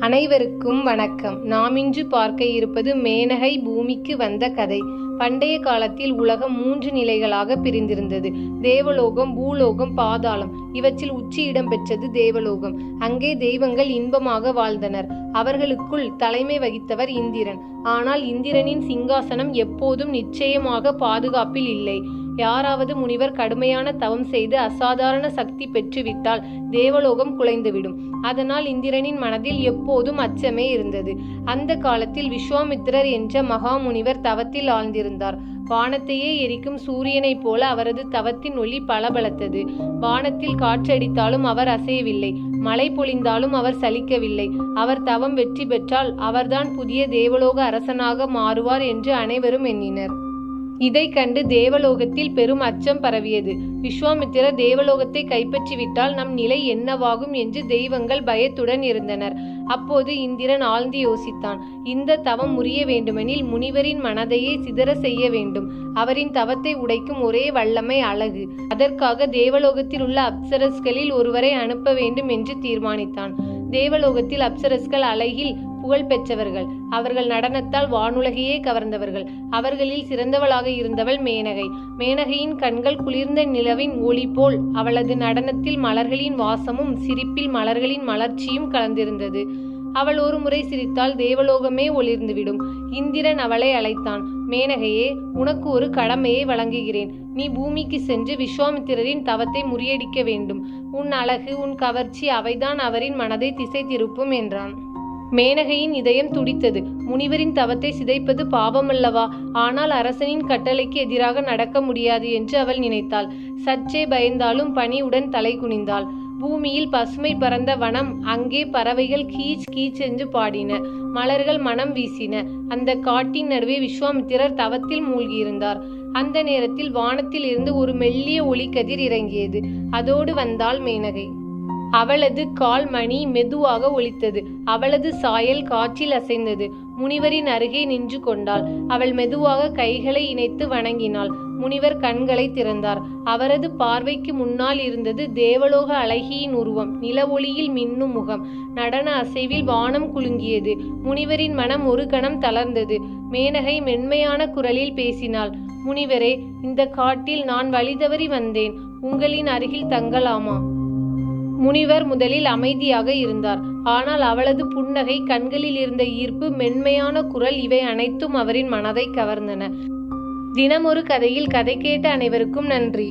அனைவருக்கும் வணக்கம். நாம் இன்று பார்க்க இருப்பது மேனகை பூமிக்கு வந்த கதை. பண்டைய காலத்தில் உலகம் 3 நிலைகளாக பிரிந்திருந்தது. தேவலோகம், பூலோகம், பாதாளம். இவற்றில் உச்சி இடம் பெற்றது தேவலோகம். அங்கே தெய்வங்கள் இன்பமாக வாழ்ந்தனர். அவர்களுக்குள் தலைமை வகித்தவர் இந்திரன். ஆனால் இந்திரனின் சிங்காசனம் எப்போதும் நிச்சயமாக பாதுகாப்பில் இல்லை. யாராவது முனிவர் கடுமையான தவம் செய்து அசாதாரண சக்தி பெற்றுவிட்டால் தேவலோகம் குலைந்துவிடும். அதனால் இந்திரனின் மனதில் எப்போதும் அச்சமே இருந்தது. அந்த காலத்தில் விஸ்வாமித்திரர் என்ற மகாமுனிவர் தவத்தில் ஆழ்ந்திருந்தார். வானத்தையே எரிக்கும் சூரியனைப் போல அவரது தவத்தின் ஒளி பளபளத்தது. வானத்தில் காற்றடித்தாலும் அவர் அசையவில்லை. மழை பொழிந்தாலும் அவர் சலிக்கவில்லை. அவர் தவம் வெற்றி பெற்றால் அவர்தான் புதிய தேவலோக அரசனாக மாறுவார் என்று அனைவரும் எண்ணினர். இதை கண்டு தேவலோகத்தில் பெரும் அச்சம் பரவியது. விஸ்வாமித்திரர் தேவலோகத்தை கைப்பற்றிவிட்டால் நம் நிலை என்னவாகும் என்று தெய்வங்கள் பயத்துடன் இருந்தனர். அப்போது இந்திரன் ஆழ்ந்து யோசித்தான். இந்த தவம் முறிய வேண்டுமெனில் முனிவரின் மனதையே சிதற செய்ய வேண்டும். அவரின் தவத்தை உடைக்கும் ஒரே வல்லமை அழகு. அதற்காக தேவலோகத்தில் உள்ள அப்சரஸ்களில் ஒருவரை அனுப்ப வேண்டும் என்று தீர்மானித்தான். தேவலோகத்தில் அப்சரஸ்கள் அழகில் புகழ் பெற்றவர்கள். அவர்கள் நடனத்தால் வானுலகையே கவர்ந்தவர்கள். அவர்களில் சிறந்தவளாக இருந்தவள் மேனகை. மேனகையின் கண்கள் குளிர்ந்த நிலவின் ஒளி போல். அவளது நடனத்தில் மலர்களின் வாசமும் சிரிப்பில் மலர்களின் மலர்ச்சியும் கலந்திருந்தது. அவள் ஒரு முறை சிரித்தால் தேவலோகமே ஒளிர்ந்துவிடும். இந்திரன் அவளை அழைத்தான். மேனகையே, உனக்கு ஒரு கடமையை வழங்குகிறேன். நீ பூமிக்கு சென்று விஸ்வாமித்திரரின் தவத்தை முறியடிக்க வேண்டும். உன் அழகு, உன் கவர்ச்சி அவைதான் அவரின் மனதை திசை திருப்பும் என்றான். மேனகையின் இதயம் துடித்தது. முனிவரின் தவத்தை சிதைப்பது பாவமல்லவா? ஆனால் அரசனின் கட்டளைக்கு எதிராக நடக்க முடியாது என்று அவள் நினைத்தாள். சற்றே பயந்தாலும் பணிவுடன் தலை குனிந்தாள். பூமியில் பசுமை பறந்த வனம். அங்கே பறவைகள் கீச் கீச் என்று பாடின. மலர்கள் மனம் வீசின. அந்த காட்டின் நடுவே விஸ்வாமித்திரர் தவத்தில் மூழ்கியிருந்தார். அந்த நேரத்தில் வானத்தில் இருந்து ஒரு மெல்லிய ஒளிக்கதிர் இறங்கியது. அதோடு வந்தாள் மேனகை. அவளது கால் மணி மெதுவாக ஒலித்தது. அவளது சாயல் காற்றில் அசைந்தது. முனிவரின் அருகே நின்று கொண்டாள். அவள் மெதுவாக கைகளை இணைத்து வணங்கினாள். முனிவர் கண்களை திறந்தார். அவரது பார்வைக்கு முன்னால் இருந்தது தேவலோக அழகியின் உருவம். நில ஒளியில் மின்னும் முகம். நடன அசைவில் வானம் குலுங்கியது. முனிவரின் மனம் ஒரு கணம் தளர்ந்தது. மேனகை மென்மையான குரலில் பேசினாள். முனிவரே, இந்த காட்டில் நான் வழிதவறி வந்தேன். உங்களின் அருகில் தங்கலாமா? முனிவர் முதலில் அமைதியாக இருந்தார். ஆனால் அவளது புன்னகை, கண்களில் இருந்த ஈர்ப்பு, மென்மையான குரல் இவை அனைத்தும் அவரின் மனதை கவர்ந்தன. தினமொரு கதையில் கதை கேட்ட அனைவருக்கும் நன்றி.